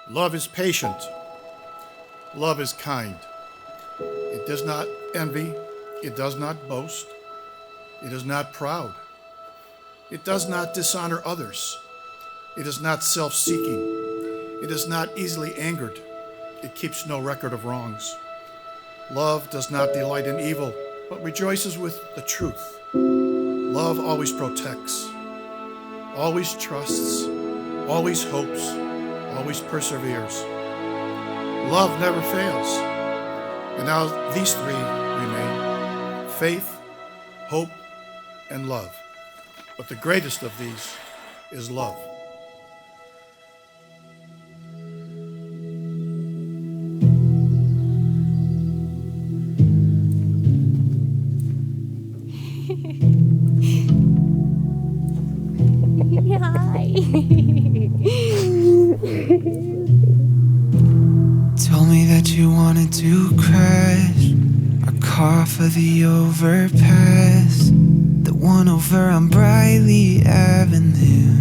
Love is patient. Love is kind. It does not envy. It does not boast. It is not proud. It does not dishonor others. It is not self-seeking. It is not easily angered. It keeps no record of wrongs. Love does not delight in evil, but rejoices with the truth. Love always protects, always trusts, always hopes, always perseveres. Love never fails. And now these three remain: faith, hope, and love. But the greatest of these is love. Told me that you wanted to crash our car for the overpass, the one over on Briley Avenue.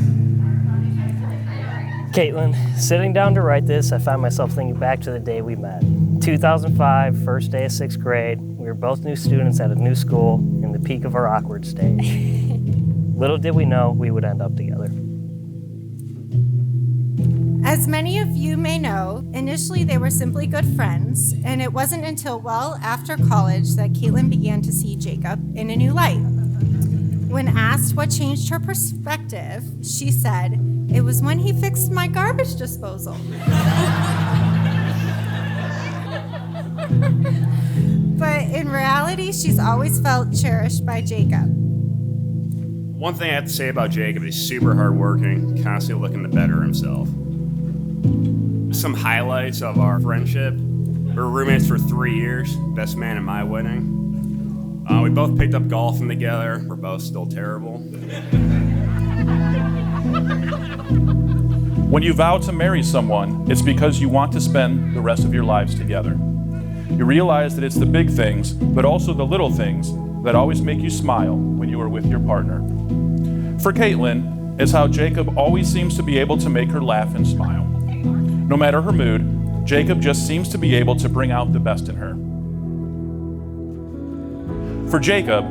Kaitlyn, sitting down to write this, I found myself thinking back to the day we met. 2005, first day of 6th grade. We were both new students at a new school in the peak of our awkward stage. Little did we know we would end up together. As many of you may know, initially they were simply good friends, and it wasn't until well after college that Kaitlyn began to see Jacob in a new light. When asked what changed her perspective, she said, "It was when he fixed my garbage disposal." But in reality, she's always felt cherished by Jacob. One thing I have to say about Jacob is he's super hardworking, constantly looking to better himself. Some highlights of our friendship: we were roommates for 3 years, best man at my wedding. We both picked up golfing together. We're both still terrible. When you vow to marry someone, it's because you want to spend the rest of your lives together. You realize that it's the big things, but also the little things that always make you smile when you are with your partner. For Kaitlyn, it's how Jacob always seems to be able to make her laugh and smile. No matter her mood, Jacob just seems to be able to bring out the best in her. For Jacob,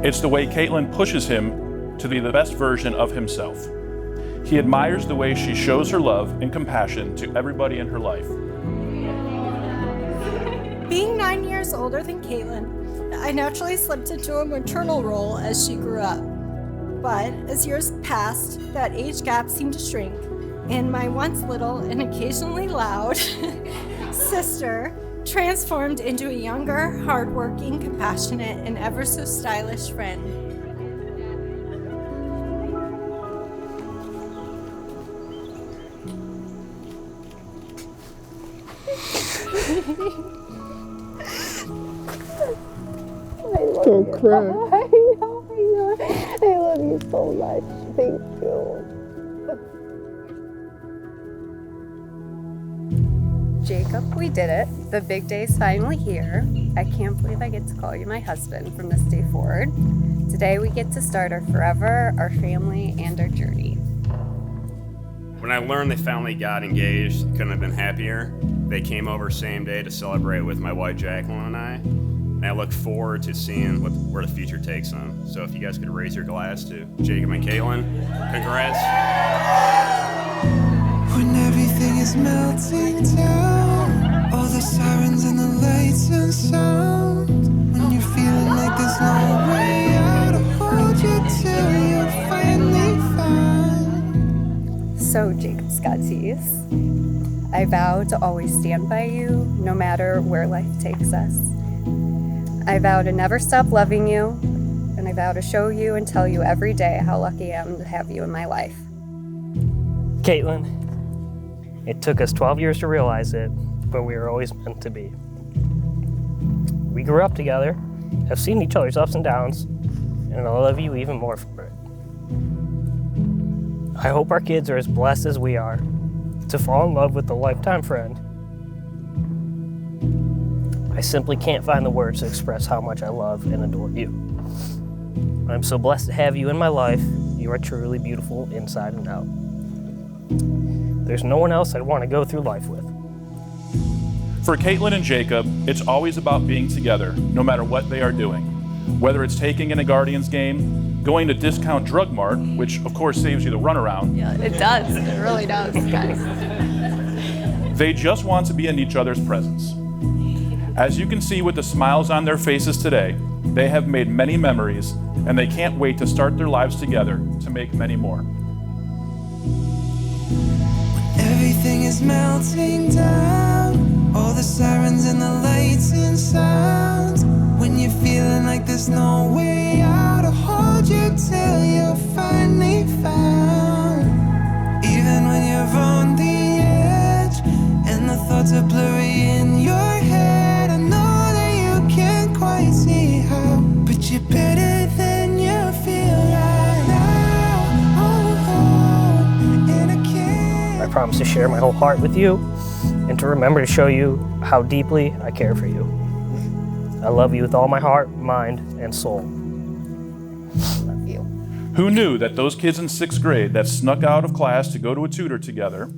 it's the way Kaitlyn pushes him to be the best version of himself. He admires the way she shows her love and compassion to everybody in her life. Being 9 years older than Kaitlyn, I naturally slipped into a maternal role as she grew up. But as years passed, that age gap seemed to shrink, and my once little and occasionally loud sister transformed into a younger, hardworking, compassionate, and ever so stylish friend. Don't cry. I know. I love you so much. Thank you. Jacob, we did it. The big day's finally here. I can't believe I get to call you my husband from this day forward. Today we get to start our forever, our family, and our journey. When I learned they finally got engaged, couldn't have been happier. They came over same day to celebrate with my wife Jacqueline and I. And I look forward to seeing where the future takes them. So if you guys could raise your glass to Jacob and Kaitlyn, congrats. When everything is melting down, all the sirens and the lights and sound, when you're feeling like there's no way out, I'll hold you till you're finally found. So, Jacob Scotties, I vow to always stand by you, no matter where life takes us. I vow to never stop loving you, and I vow to show you and tell you every day how lucky I am to have you in my life. Kaitlyn, it took us 12 years to realize it, but we were always meant to be. We grew up together, have seen each other's ups and downs, and I love you even more for it. I hope our kids are as blessed as we are to fall in love with a lifetime friend. I simply can't find the words to express how much I love and adore you. I'm so blessed to have you in my life. You are truly beautiful inside and out. There's no one else I'd want to go through life with. For Kaitlyn and Jacob, it's always about being together, no matter what they are doing. Whether it's taking in a Guardians game, going to Discount Drug Mart, which of course saves you the runaround. Yeah, it does. It really does, guys. They just want to be in each other's presence. As you can see with the smiles on their faces today, they have made many memories, and they can't wait to start their lives together to make many more. Everything is melting down, all the sirens and the lights and sounds. When you're feeling like there's no way out, I'll hold you till you're finally found. Even when you're on the edge and the thoughts are blurry in your head, I know that you can't quite see how, but you're better than you feel right now. Oh, and I can't. I promise to share my whole heart with you and to remember to show you how deeply I care for you. I love you with all my heart, mind, and soul. Love you. Who knew that those kids in 6th grade that snuck out of class to go to a tutor together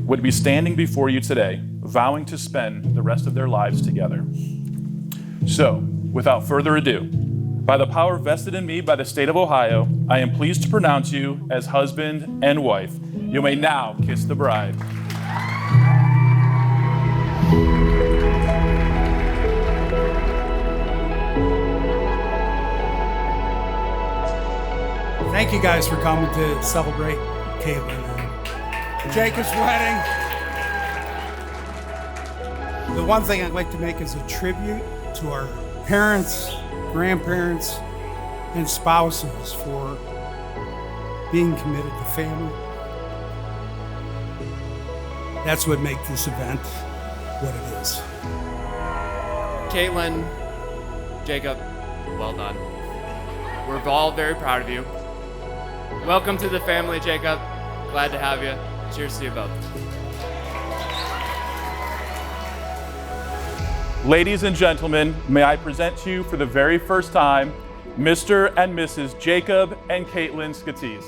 would be standing before you today, vowing to spend the rest of their lives together? So, without further ado, by the power vested in me by the state of Ohio, I am pleased to pronounce you as husband and wife. You may now kiss the bride. Thank you guys for coming to celebrate Kaitlyn and Jacob's wedding. The one thing I'd like to make is a tribute to our parents, grandparents, and spouses for being committed to family. That's what makes this event what it is. Kaitlyn, Jacob, well done. We're all very proud of you. Welcome to the family, Jacob. Glad to have you. Cheers to you both. Ladies and gentlemen, may I present to you for the very first time, Mr. and Mrs. Jacob and Kaitlyn Skatis.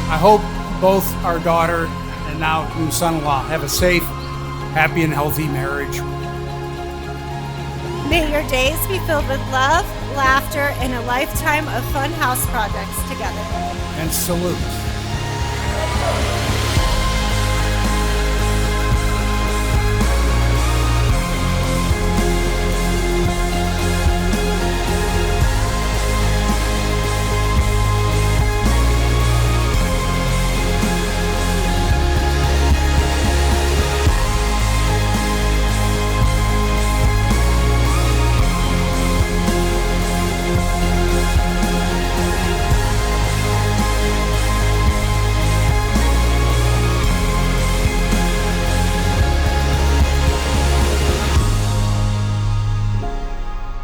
I hope both our daughter and now new son-in-law have a safe, happy, and healthy marriage. May your days be filled with love, laughter, and a lifetime of fun house projects together. And salute.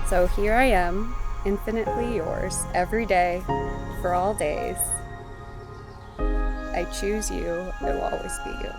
So here I am, infinitely yours, every day, for all days. I choose you, I will always be you.